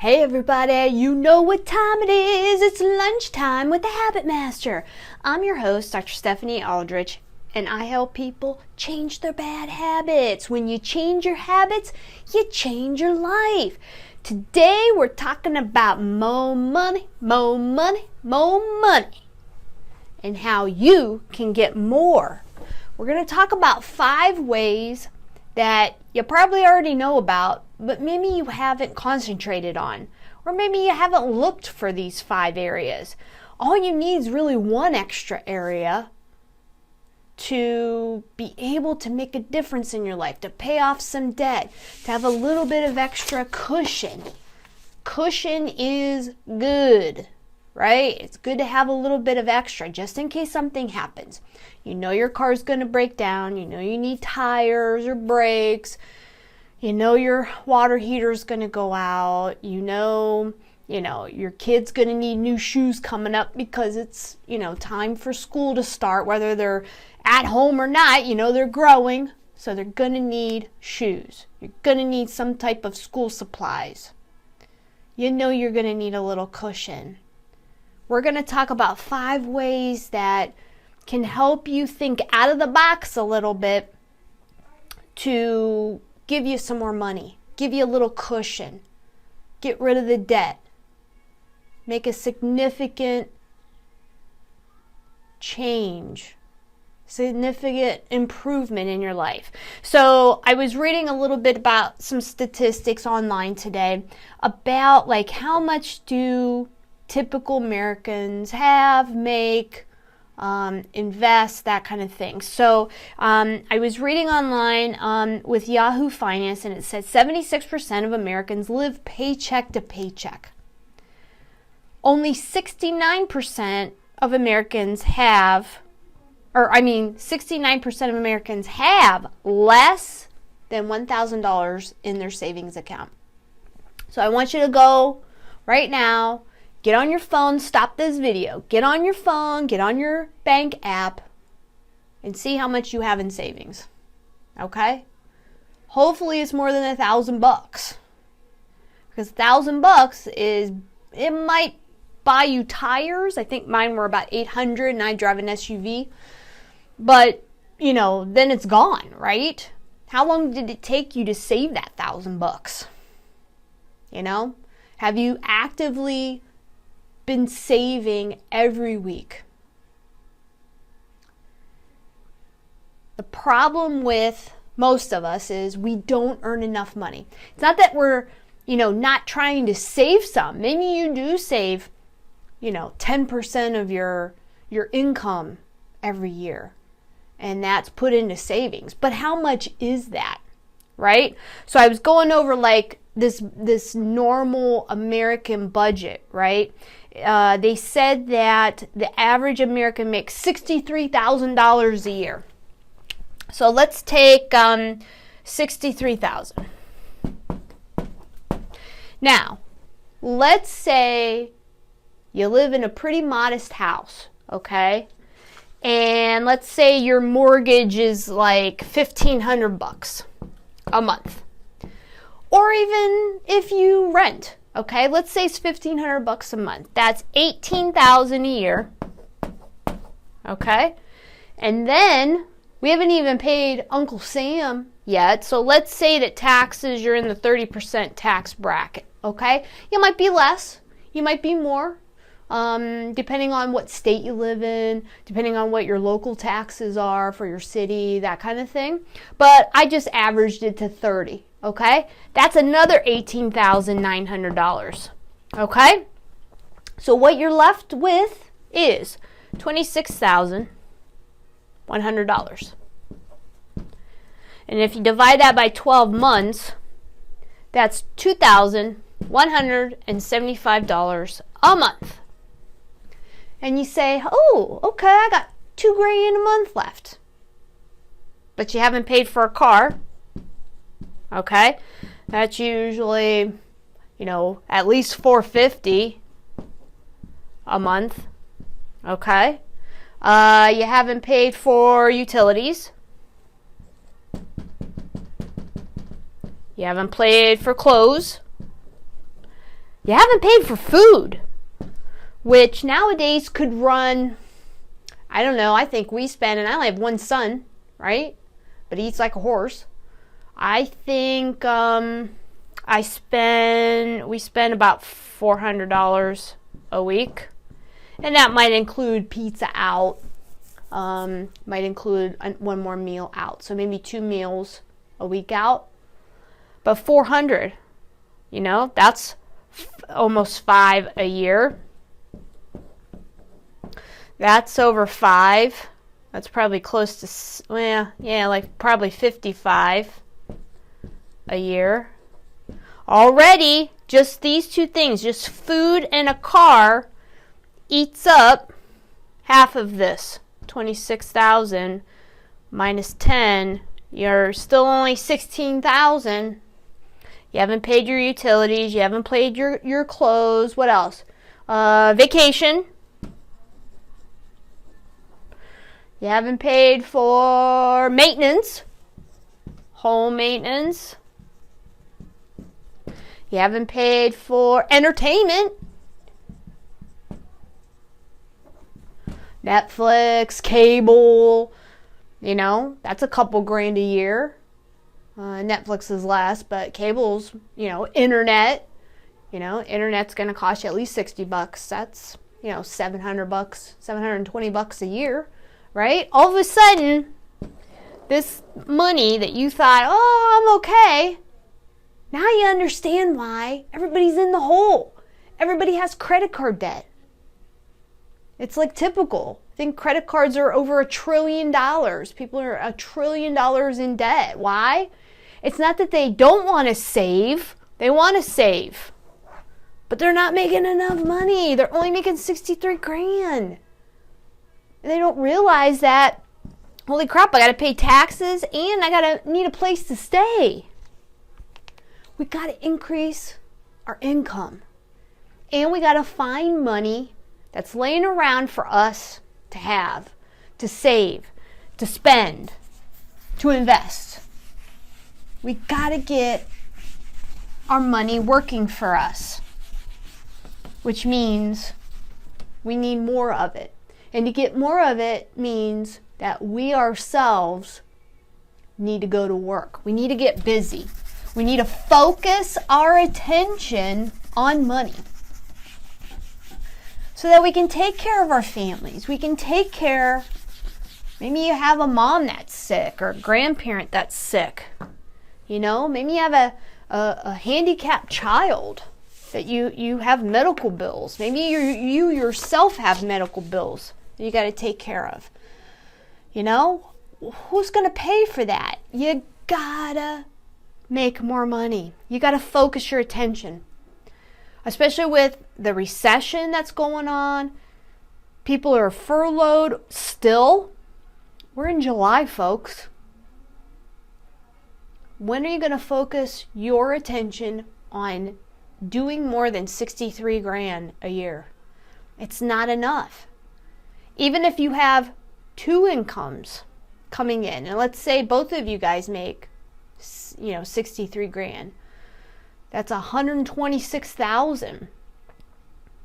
Hey everybody, you know what time it is. It's lunchtime with the Habit Master. I'm your host, Dr. Stephanie Aldrich, and I help people change their bad habits. When you change your habits, you change your life. Today we're talking about more money, more money, more money, and how you can get more. We're going to talk about 5 ways that you probably already know about, but maybe you haven't concentrated on, or maybe you haven't looked for these 5 areas. All you need is really one extra area to be able to make a difference in your life, to pay off some debt, to have a little bit of extra cushion. Cushion is good, right? It's good to have a little bit of extra just in case something happens. You know your car's going to break down. You know you need tires or brakes. You know your water heater's going to go out. You know your kid's going to need new shoes coming up because it's, time for school to start, whether they're at home or not. They're growing, so they're going to need shoes. You're going to need some type of school supplies. You're going to need a little cushion. We're going to talk about 5 ways that can help you think out of the box a little bit to give you some more money, give you a little cushion, get rid of the debt, make a significant change, significant improvement in your life. So I was reading a little bit about some statistics online today about how much do typical Americans make, invest, that kind of thing. So I was reading online with Yahoo Finance, and it said 76% of Americans live paycheck to paycheck. Only 69% of Americans have, 69% of Americans have less than $1,000 in their savings account. So I want you to go right now, get on your phone, stop this video, get on your phone, get on your bank app, and see how much you have in savings. Okay? Hopefully it's more than $1,000. Because $1,000 it might buy you tires. I think mine were about $800 and I drive an SUV. But, then it's gone, right? How long did it take you to save that $1,000? Have you actively been saving every week? The problem with most of us is we don't earn enough money. It's not that we're, not trying to save some. Maybe you do save, 10% of your income every year, and that's put into savings. But how much is that, right? So I was going over this normal American budget, right? They said that the average American makes $63,000 a year. So let's take $63,000. Now, let's say you live in a pretty modest house, okay? And let's say your mortgage is $1,500 a month. Or even if you rent, okay? Let's say it's $1,500 a month. That's $18,000 a year, okay? And then we haven't even paid Uncle Sam yet. So let's say that taxes, you're in the 30% tax bracket, okay? You might be less, you might be more, depending on what state you live in, depending on what your local taxes are for your city, that kind of thing. But I just averaged it to 30. Okay, that's another $18,900. Okay, so what you're left with is $26,100. And if you divide that by 12 months, that's $2,175 a month. And you say, oh, okay, I got $2,000 a month left. But you haven't paid for a car. Okay, that's usually, at least $450 a month. Okay, you haven't paid for utilities. You haven't paid for clothes. You haven't paid for food, which nowadays could run, I don't know, I think we spend, and I only have one son, right? But he eats like a horse. I think we spend about $400 a week. And that might include pizza out, might include one more meal out. So maybe 2 meals a week out. But 400, that's almost 5 a year. That's over 5. That's probably close to, like probably 55 a year. Already, just these two things, just food and a car, eats up half of this. 26,000 minus 10, you're still only 16,000. You haven't paid your utilities, you haven't paid your clothes. What else? Vacation. You haven't paid for maintenance, home maintenance. You haven't paid for entertainment, Netflix, cable, that's a couple grand a year. Netflix is less, but cable's, internet, internet's going to cost you at least $60. That's, $700, $720 a year. Right? All of a sudden, this money that you thought, oh, I'm okay, now you understand why everybody's in the hole. Everybody has credit card debt. It's like typical. I think credit cards are over $1 trillion. People are $1 trillion in debt. Why? It's not that they don't want to save. They want to save. But they're not making enough money. They're only making 63 grand. And they don't realize that, holy crap, I got to pay taxes and I got to need a place to stay. We got to increase our income. And we got to find money that's laying around for us to have, to save, to spend, to invest. We got to get our money working for us, which means we need more of it. And to get more of it means that we ourselves need to go to work. We need to get busy. We need to focus our attention on money so that we can take care of our families. We can take care, maybe you have a mom that's sick or a grandparent that's sick. Maybe you have a handicapped child that you have medical bills. Maybe you yourself have medical bills you got to take care of. Who's going to pay for that? You gotta make more money. You gotta focus your attention, especially with the recession that's going on. People are furloughed still. We're in July, folks. When are you going to focus your attention on doing more than 63 grand a year? It's not enough. Even if you have 2 incomes coming in, and let's say both of you guys make, 63 grand, that's 126,000.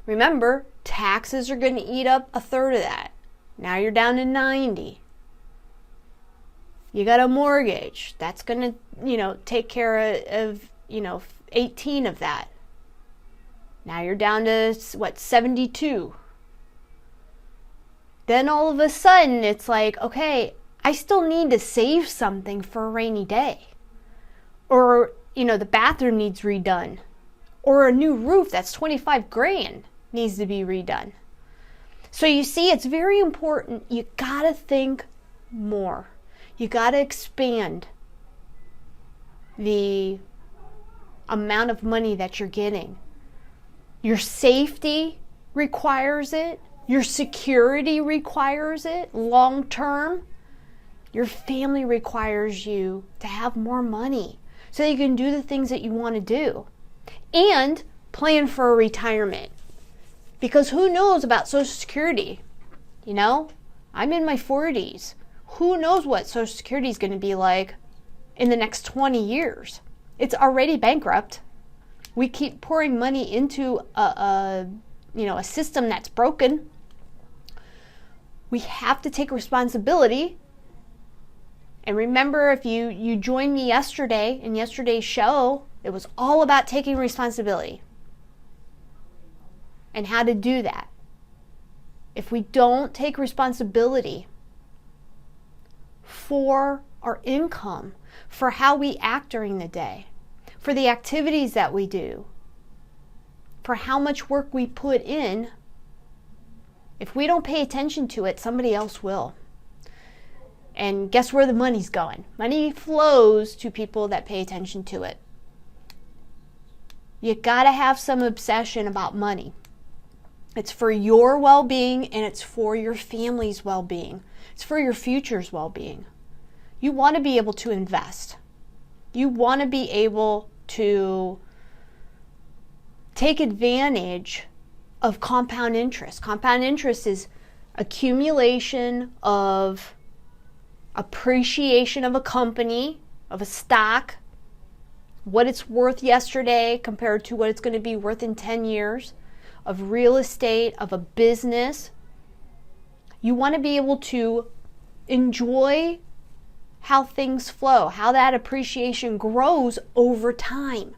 Remember, taxes are going to eat up a third of that. Now you're down to 90. You got a mortgage. That's going to, take care of 18 of that. Now you're down to, 72. Then all of a sudden, it's like, okay, I still need to save something for a rainy day. Or, the bathroom needs redone. Or a new roof that's 25 grand needs to be redone. So you see, it's very important. You gotta think more. You gotta expand the amount of money that you're getting. Your safety requires it. Your security requires it long term. Your family requires you to have more money so that you can do the things that you want to do. And plan for a retirement. Because who knows about Social Security? I'm in my 40s. Who knows what Social Security is going to be like in the next 20 years? It's already bankrupt. We keep pouring money into a system that's broken. We have to take responsibility. And remember, if you joined me yesterday in yesterday's show, it was all about taking responsibility and how to do that. If we don't take responsibility for our income, for how we act during the day, for the activities that we do, for how much work we put in, if we don't pay attention to it, somebody else will. And guess where the money's going? Money flows to people that pay attention to it. You gotta have some obsession about money. It's for your well-being and it's for your family's well-being. It's for your future's well-being. You want to be able to invest. You want to be able to take advantage of compound interest. Compound interest is accumulation of appreciation of a company, of a stock, what it's worth yesterday compared to what it's going to be worth in 10 years, of real estate, of a business. You want to be able to enjoy how things flow, how that appreciation grows over time.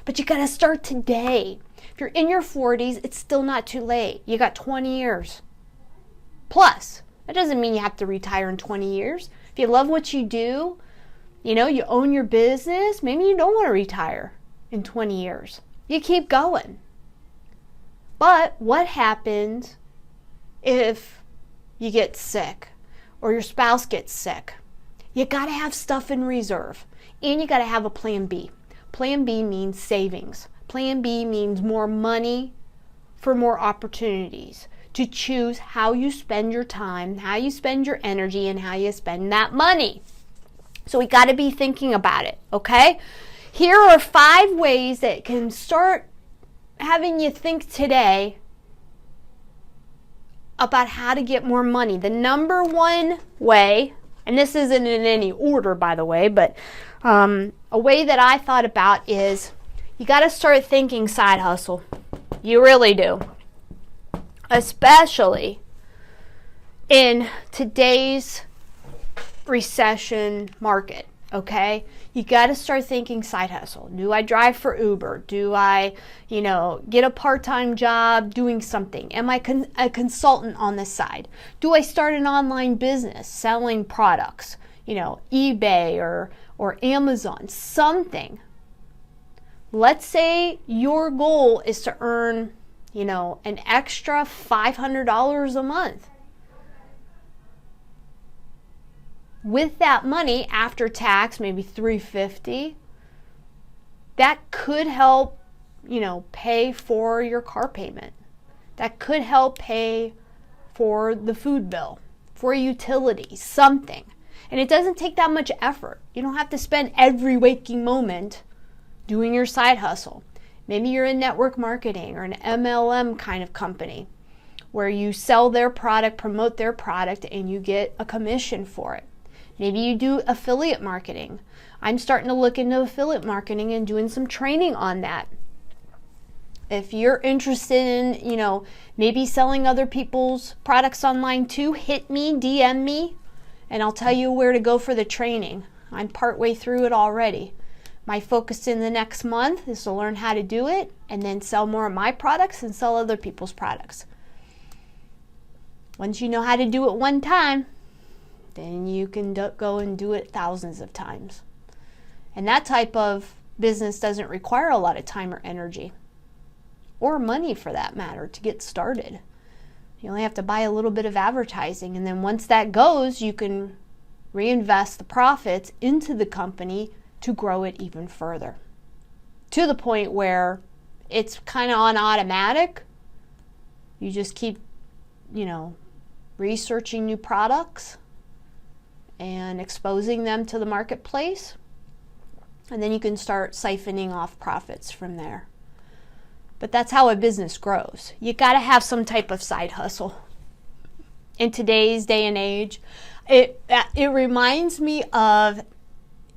But you got to start today. If you're in your 40s, it's still not too late. You got 20 years. Plus, that doesn't mean you have to retire in 20 years. If you love what you do, you own your business, maybe you don't want to retire in 20 years. You keep going. But what happens if you get sick or your spouse gets sick? You got to have stuff in reserve, and you got to have a plan B. Plan B means savings. Plan B means more money for more opportunities to choose how you spend your time, how you spend your energy, and how you spend that money. So we got to be thinking about it, okay? Here are 5 ways that can start having you think today about how to get more money. The number one way, and this isn't in any order, by the way, but a way that I thought about is you got to start thinking side hustle. You really do. Especially in today's recession market, okay? You got to start thinking side hustle. Do I drive for Uber? Do I, get a part-time job doing something? Am I a consultant on the side? Do I start an online business selling products? eBay or Amazon, something. Let's say your goal is to earn, an extra $500 a month. With that money after tax, maybe $350, that could help, pay for your car payment. That could help pay for the food bill, for utilities, something. And it doesn't take that much effort. You don't have to spend every waking moment doing your side hustle. Maybe you're in network marketing or an MLM kind of company where you sell their product, promote their product, and you get a commission for it. Maybe you do affiliate marketing. I'm starting to look into affiliate marketing and doing some training on that. If you're interested in, maybe selling other people's products online too, hit me, DM me, and I'll tell you where to go for the training. I'm partway through it already. My focus in the next month is to learn how to do it and then sell more of my products and sell other people's products. Once you know how to do it one time, then you can go and do it thousands of times. And that type of business doesn't require a lot of time or energy, or money for that matter, to get started. You only have to buy a little bit of advertising, and then once that goes, you can reinvest the profits into the company to grow it even further, to the point where it's kind of on automatic. You just keep, researching new products and exposing them to the marketplace, and then you can start siphoning off profits from there. But that's how a business grows. You got to have some type of side hustle. In today's day and age, it reminds me of,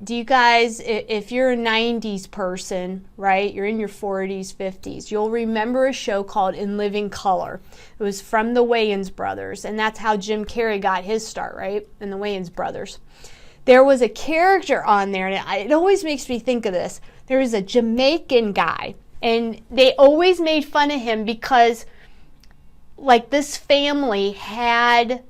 do you guys, if you're a 90s person, right, you're in your 40s, 50s, you'll remember a show called In Living Color. It was from the Wayans brothers, and that's how Jim Carrey got his start, right, in the Wayans brothers. There was a character on there, and it always makes me think of this. There was a Jamaican guy, and they always made fun of him because, like, this family had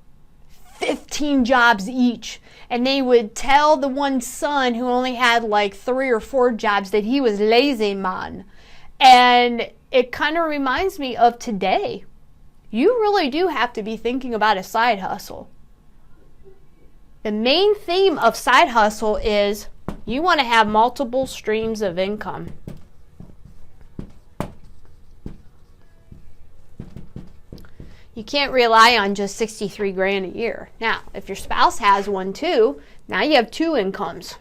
15 jobs each. And they would tell the one son who only had like 3 or 4 jobs that he was lazy man. And it kind of reminds me of today. You really do have to be thinking about a side hustle. The main theme of side hustle is you want to have multiple streams of income. You can't rely on just 63 grand a year. Now, if your spouse has one too, now you have 2 incomes.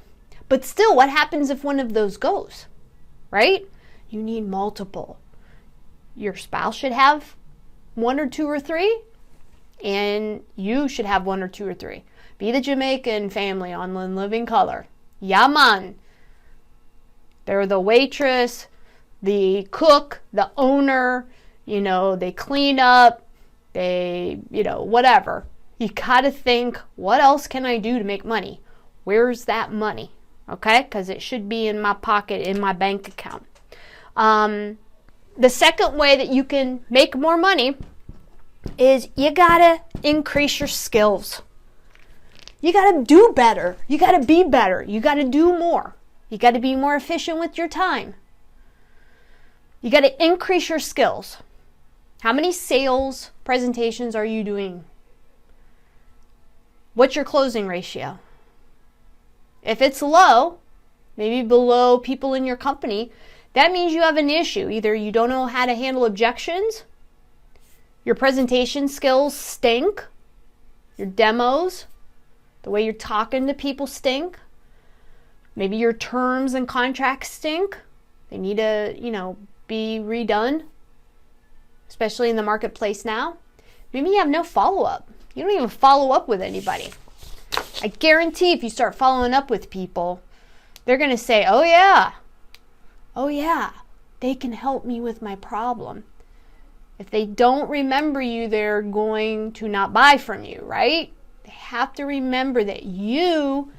But still, what happens if one of those goes? Right? You need multiple. Your spouse should have 1 or 2 or 3, and you should have 1 or 2 or 3. Be the Jamaican family on In Living Color. Yeah, man. They're the waitress, the cook, the owner, they clean up. They, whatever. You got to think, what else can I do to make money? Where's that money? Okay? Because it should be in my pocket, in my bank account. The second way that you can make more money is you got to increase your skills. You got to do better. You got to be better. You got to do more. You got to be more efficient with your time. You got to increase your skills. How many sales presentations are you doing? What's your closing ratio? If it's low, maybe below people in your company, that means you have an issue. Either you don't know how to handle objections, your presentation skills stink, your demos, the way you're talking to people stink, maybe your terms and contracts stink. They need to, be redone. Especially in the marketplace now. Maybe you have no follow-up. You don't even follow up with anybody. I guarantee if you start following up with people, they're going to say, oh yeah, they can help me with my problem. If they don't remember you, they're going to not buy from you, right? They have to remember that you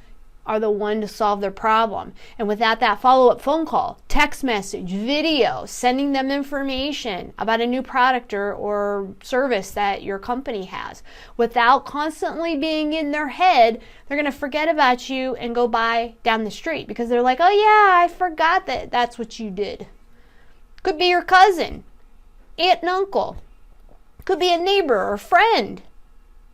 are the one to solve their problem. And without that follow-up phone call, text message, video, sending them information about a new product or service that your company has, without constantly being in their head, they're going to forget about you and go by down the street because they're like, oh yeah, I forgot that that's what you did. Could be your cousin, aunt and uncle. Could be a neighbor or friend.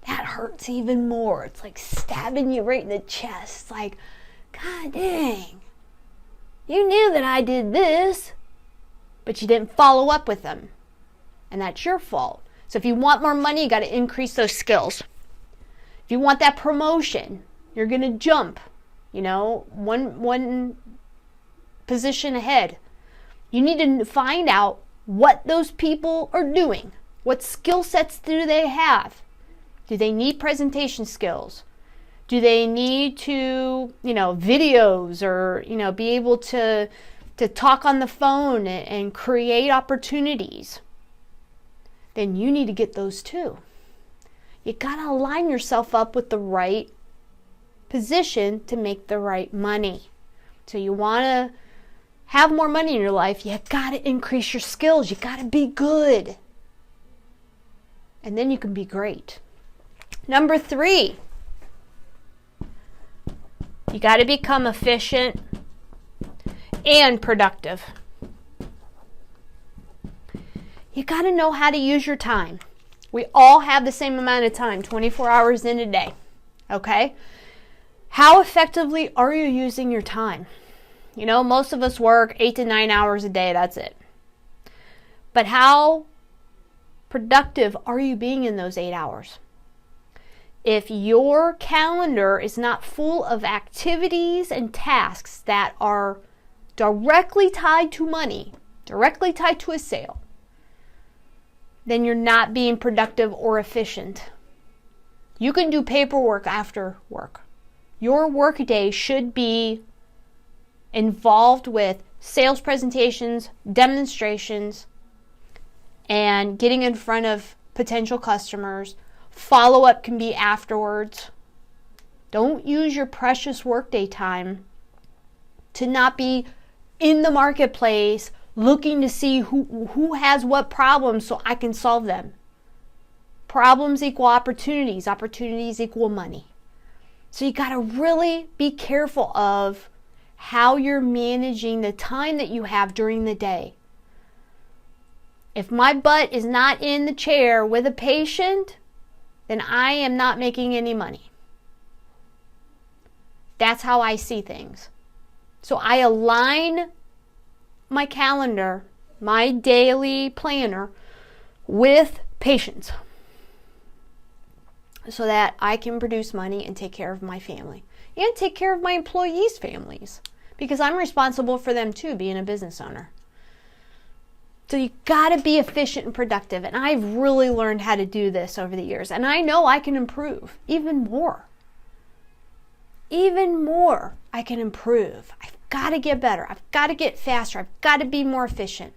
That hurts even more. It's like stabbing you right in the chest. It's like, God dang. You knew that I did this, but you didn't follow up with them. And that's your fault. So if you want more money, you got to increase those skills. If you want that promotion, you're going to jump, one position ahead. You need to find out what those people are doing. What skill sets do they have? Do they need presentation skills? Do they need to, videos or, be able to talk on the phone and create opportunities? Then you need to get those too. You got to align yourself up with the right position to make the right money. So you want to have more money in your life, you got to increase your skills. You got to be good. And then you can be great. Number 3, you got to become efficient and productive. You got to know how to use your time. We all have the same amount of time, 24 hours in a day. Okay? How effectively are you using your time? Most of us work 8 to 9 hours a day, that's it. But how productive are you being in those 8 hours? If your calendar is not full of activities and tasks that are directly tied to money, directly tied to a sale, then you're not being productive or efficient. You can do paperwork after work. Your workday should be involved with sales presentations, demonstrations, and getting in front of potential customers. Follow-up can be afterwards. Don't use your precious workday time to not be in the marketplace looking to see who has what problems so I can solve them. Problems equal opportunities. Opportunities equal money. So you got to really be careful of how you're managing the time that you have during the day. If my butt is not in the chair with a patient, then I am not making any money. That's how I see things. So I align my calendar, my daily planner, with patients so that I can produce money and take care of my family and take care of my employees' families, because I'm responsible for them too, being a business owner. So you got to be efficient and productive, and I've really learned how to do this over the years, and I know I can improve even more. Even more I can improve. I've got to get better. I've got to get faster. I've got to be more efficient.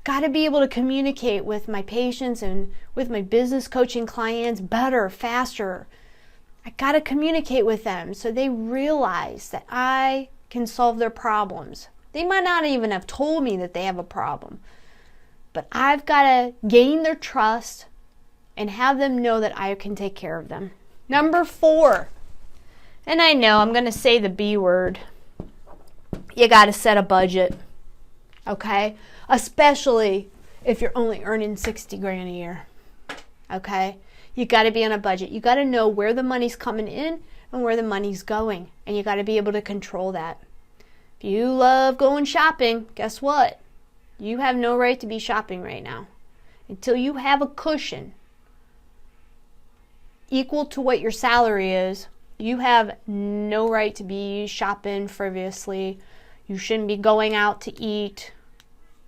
Got to be able to communicate with my patients and with my business coaching clients better, faster. I got to communicate with them so they realize that I can solve their problems. They might not even have told me that they have a problem, but I've got to gain their trust and have them know that I can take care of them. Number 4, and I know I'm going to say the B word. You got to set a budget, okay? Especially if you're only earning $60,000 a year, okay? You got to be on a budget. You got to know where the money's coming in and where the money's going, and you got to be able to control that. If you love going shopping, guess what? You have no right to be shopping right now until you have a cushion equal to what your salary is. You have no right to be shopping frivolously. You shouldn't be going out to eat,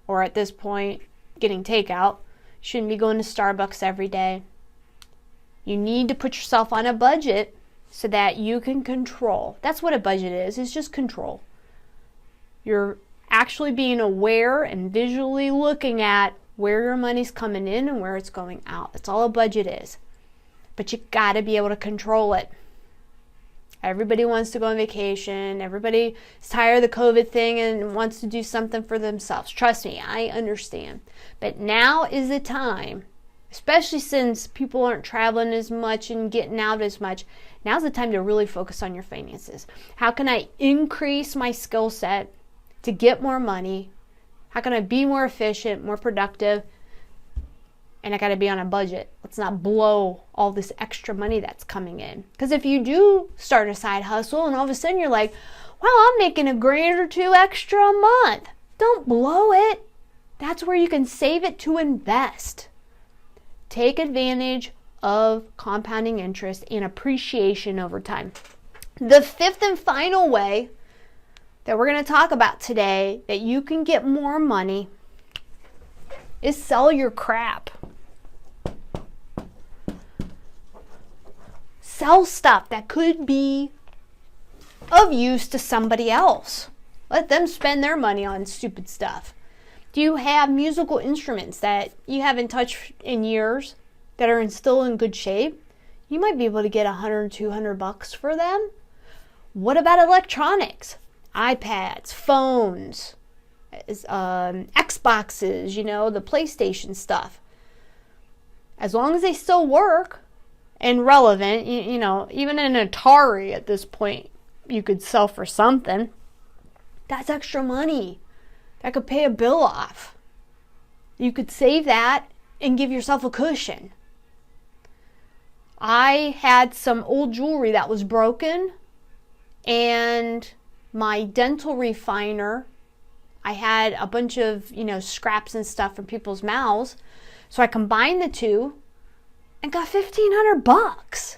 or at this point, getting takeout. You shouldn't be going to Starbucks every day. You need to put yourself on a budget so that you can control. That's what a budget is. It's just control. You're actually being aware and visually looking at where your money's coming in and where it's going out. That's all a budget is. But you got to be able to control it. Everybody wants to go on vacation. Everybody is tired of the COVID thing and wants to do something for themselves. Trust me, I understand. But now is the time, especially since people aren't traveling as much and getting out as much. Now's the time to really focus on your finances. How can I increase my skill set to get more money? How can I be more efficient, more productive? And I got to be on a budget. Let's not blow all this extra money that's coming in. Because if you do start a side hustle and all of a sudden you're like, well, I'm making $1,000 or $2,000 extra a month. Don't blow it. That's where you can save it to invest. Take advantage of compounding interest and appreciation over time. The 5th and final way that we're going to talk about today that you can get more money is sell your crap. Sell stuff that could be of use to somebody else. Let them spend their money on stupid stuff. Do you have musical instruments that you haven't touched in years that are still in good shape? You might be able to get $100, $200 for them. What about electronics? iPads, phones, Xboxes, the PlayStation stuff. As long as they still work and relevant, even an Atari at this point you could sell for something. That's extra money. That could pay a bill off. You could save that and give yourself a cushion. I had some old jewelry that was broken, and my dental refiner, I had a bunch of, scraps and stuff from people's mouths. So I combined the two and got $1,500.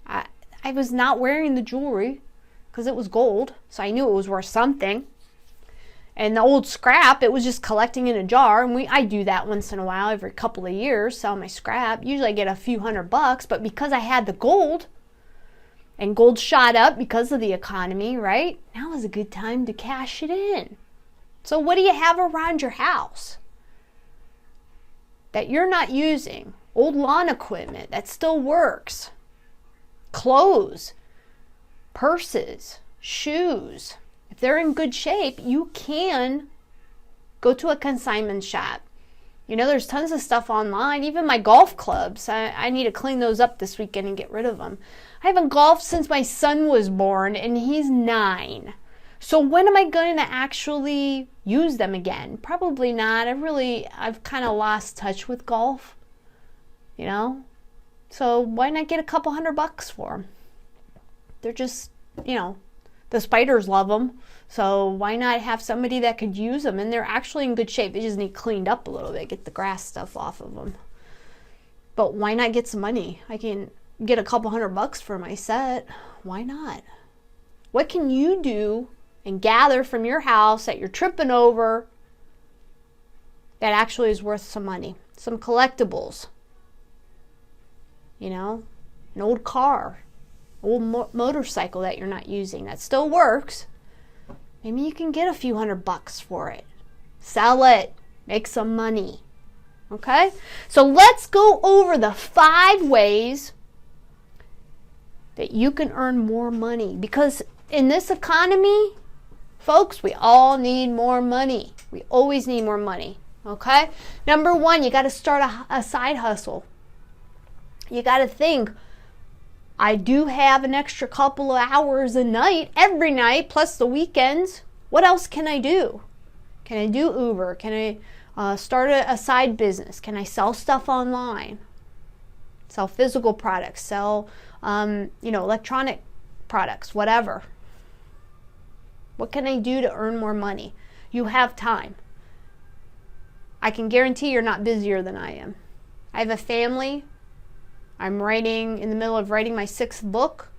I was not wearing the jewelry because it was gold, so I knew it was worth something. And the old scrap, it was just collecting in a jar, and I do that once in a while, every couple of years, sell my scrap. Usually I get a few $100, but because I had the gold, and gold shot up because of the economy, right? Now is a good time to cash it in. So what do you have around your house that you're not using? Old lawn equipment that still works. Clothes, purses, shoes. If they're in good shape, you can go to a consignment shop. You know, there's tons of stuff online. Even my golf clubs. I need to clean those up this weekend and get rid of them. I haven't golfed since my son was born, and he's 9. So when am I going to actually use them again? Probably not. I've kind of lost touch with golf, you know? So why not get a couple $100 for them? They're just, you know, the spiders love them. So why not have somebody that could use them? And they're actually in good shape. They just need cleaned up a little bit, get the grass stuff off of them. But why not get some money? I can get a couple $100 for my set. Why not? What can you do and gather from your house that you're tripping over that actually is worth some money? Some collectibles. You know, an old car, old motorcycle that you're not using that still works. Maybe you can get a few $100 for it. Sell it. Make some money. Okay? So let's go over the 5 ways that you can earn more money. Because in this economy, folks, we all need more money. We always need more money. Okay? Number 1, you got to start a side hustle. You got to think, I do have an extra couple of hours a night, every night, plus the weekends. What else can I do? Can I do Uber? Can I start a side business? Can I sell stuff online? Sell physical products, sell electronic products, whatever. What can I do to earn more money? You have time. I can guarantee you're not busier than I am. I have a family. I'm in the middle of writing my 6th book.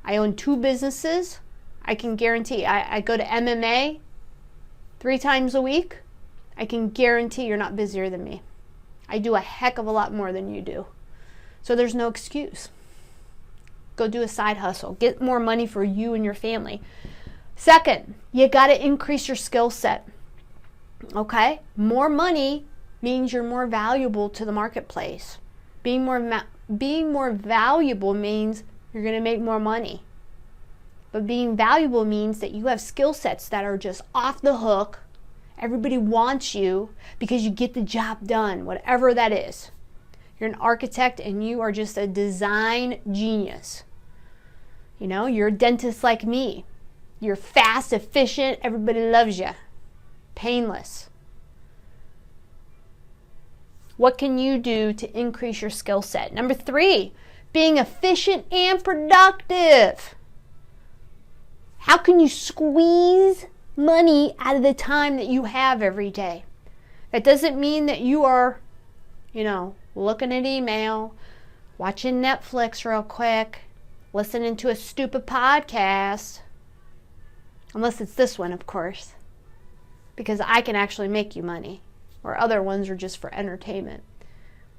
I own 2 businesses. I can guarantee, I go to MMA 3 times a week. I can guarantee you're not busier than me. I do a heck of a lot more than you do. So there's no excuse. Go do a side hustle. Get more money for you and your family. Second, you got to increase your skill set. Okay? More money means you're more valuable to the marketplace. Being more valuable means you're going to make more money. But being valuable means that you have skill sets that are just off the hook. Everybody wants you because you get the job done, whatever that is. You're an architect and you are just a design genius. You know, you're a dentist like me. You're fast, efficient, everybody loves you. Painless. What can you do to increase your skill set? Number 3, being efficient and productive. How can you squeeze money out of the time that you have every day? That doesn't mean that you are, looking at email, watching Netflix real quick, listening to a stupid podcast. Unless it's this one, of course. Because I can actually make you money. Or other ones are just for entertainment.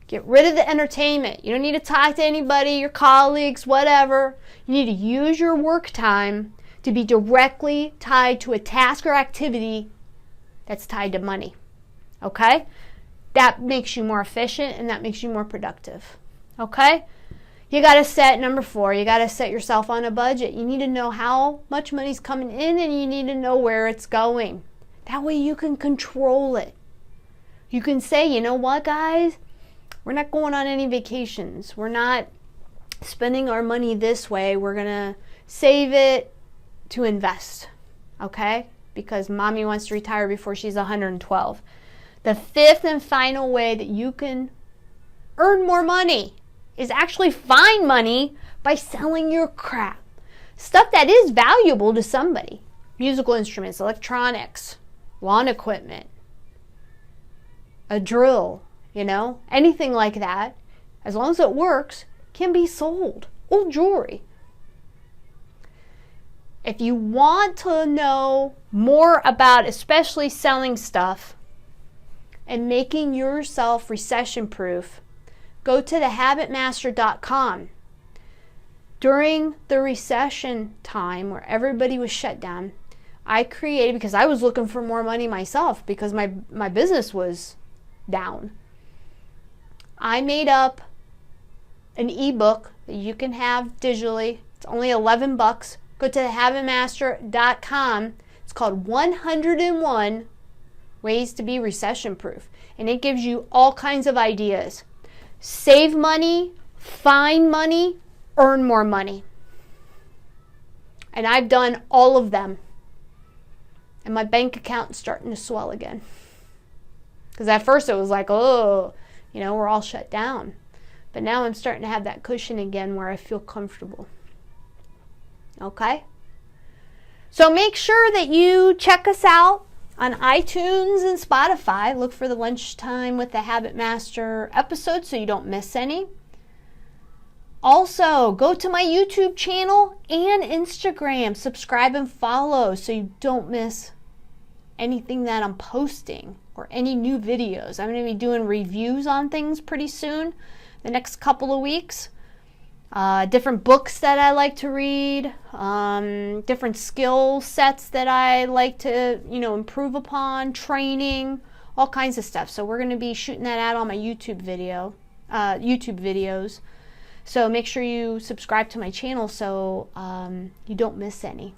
Get rid of the entertainment. You don't need to talk to anybody, your colleagues, whatever. You need to use your work time to be directly tied to a task or activity that's tied to money. Okay? That makes you more efficient and that makes you more productive. Okay? You got to set, number 4, you got to set yourself on a budget. You need to know how much money's coming in and you need to know where it's going. That way you can control it. You can say, you know what, guys? We're not going on any vacations. We're not spending our money this way. We're going to save it to invest, okay? Because mommy wants to retire before she's 112. The 5th and final way that you can earn more money is actually find money by selling your crap. Stuff that is valuable to somebody. Musical instruments, electronics, lawn equipment, a drill, anything like that, as long as it works, can be sold. Old jewelry. If you want to know more about especially selling stuff and making yourself recession proof, go to thehabitmaster.com. During the recession time where everybody was shut down, I created, because I was looking for more money myself because my business was down. I made up an ebook that you can have digitally. It's only $11. Go to thehabitmaster.com. It's called 101 Ways to Be Recession Proof. And it gives you all kinds of ideas. Save money, find money, earn more money. And I've done all of them. And my bank account is starting to swell again. Because at first it was like, oh, we're all shut down. But now I'm starting to have that cushion again where I feel comfortable. Okay? So make sure that you check us out on iTunes and Spotify. Look for the Lunchtime with the Habit Master episode so you don't miss any. Also, go to my YouTube channel and Instagram. Subscribe and follow so you don't miss anything that I'm posting or any new videos. I'm going to be doing reviews on things pretty soon, the next couple of weeks. Different books that I like to read, different skill sets that I like to, improve upon, training, all kinds of stuff. So we're going to be shooting that out on my YouTube videos. So make sure you subscribe to my channel so you don't miss any.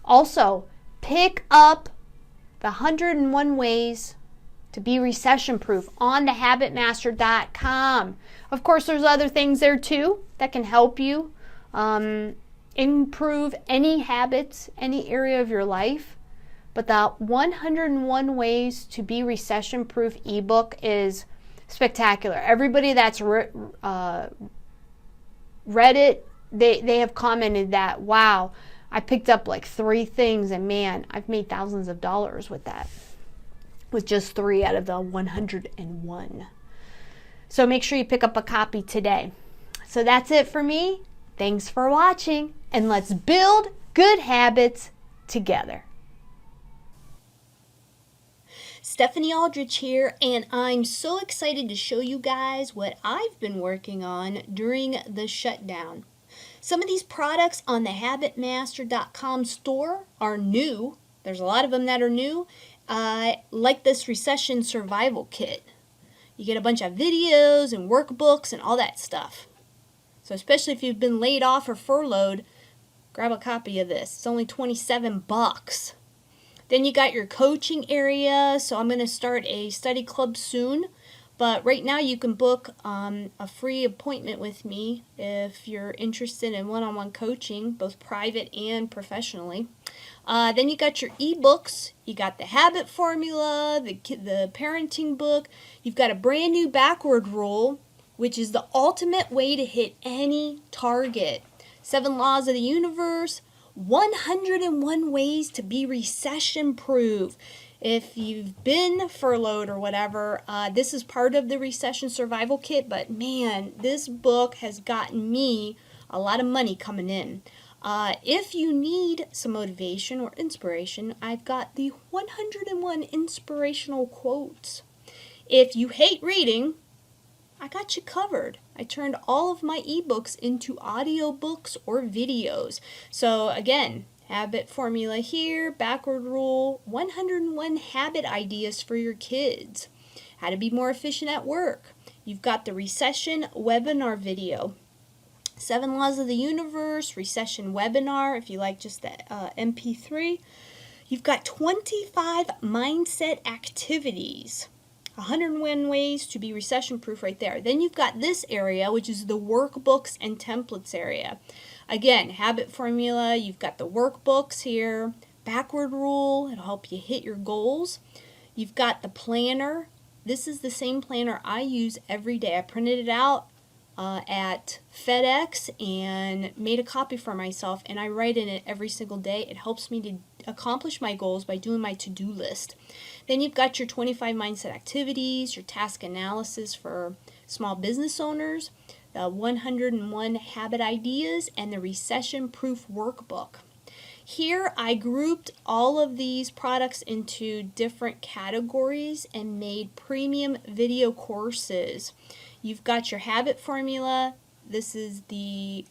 Also, pick up the 101 Ways to Be Recession Proof on thehabitmaster.com. Of course, there's other things there too that can help you improve any habits, any area of your life. But the 101 Ways to Be Recession Proof ebook is spectacular. Everybody that's read it, they have commented that, wow, I picked up like 3 things and man, I've made thousands of dollars with that. With just 3 out of the 101. So make sure you pick up a copy today. So that's it for me. Thanks for watching, and let's build good habits together. Stephanie Aldrich here, and I'm so excited to show you guys what I've been working on during the shutdown. Some of these products on the habitmaster.com store are new. There's a lot of them that are new. Like this recession survival kit. You get a bunch of videos and workbooks and all that stuff. So especially if you've been laid off or furloughed, grab a copy of this. It's only $27. Then you got your coaching area. So I'm going to start a study club soon. But right now you can book a free appointment with me if you're interested in one-on-one coaching, both private and professionally. Then you got your ebooks. You got the habit formula, the parenting book. You've got a brand new backward rule, which is the ultimate way to hit any target. 7 laws of the universe, 101 ways to be recession proof. If you've been furloughed or whatever, this is part of the recession survival kit, but man, this book has gotten me a lot of money coming in. If you need some motivation or inspiration, I've got the 101 inspirational quotes. If you hate reading, I got you covered. I turned all of my ebooks into audiobooks or videos. So again, habit formula here, backward rule, 101 habit ideas for your kids. How to be more efficient at work. You've got the recession webinar video. 7 laws of the universe, recession webinar, if you like just the MP3. You've got 25 mindset activities. 101 ways to be recession proof right there. Then you've got this area, which is the workbooks and templates area. Again, habit formula, you've got the workbooks here, backward rule, it'll help you hit your goals. You've got the planner. This is the same planner I use every day. I printed it out at FedEx and made a copy for myself, and I write in it every single day. It helps me to accomplish my goals by doing my to-do list. Then you've got your 25 mindset activities, your task analysis for small business owners, the 101 habit ideas, and the recession proof workbook. Here I grouped all of these products into different categories and made premium video courses. You've got your habit formula. This is the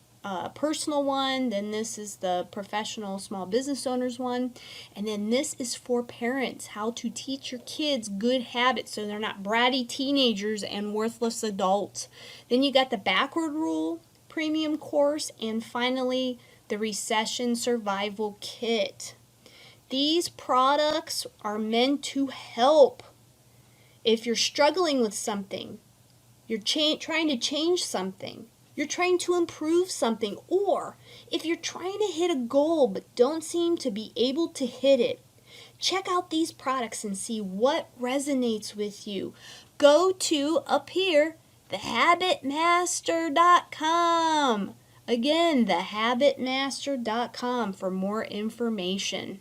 personal one, then this is the professional small business owners one, and then this is for parents, how to teach your kids good habits so they're not bratty teenagers and worthless adults. Then you got the backward rule premium course, and finally the recession survival kit. These products are meant to help. If you're struggling with something, you're trying to change something, you're trying to improve something, or if you're trying to hit a goal but don't seem to be able to hit it, check out these products and see what resonates with you. Go to, up here, thehabitmaster.com. Again, thehabitmaster.com for more information.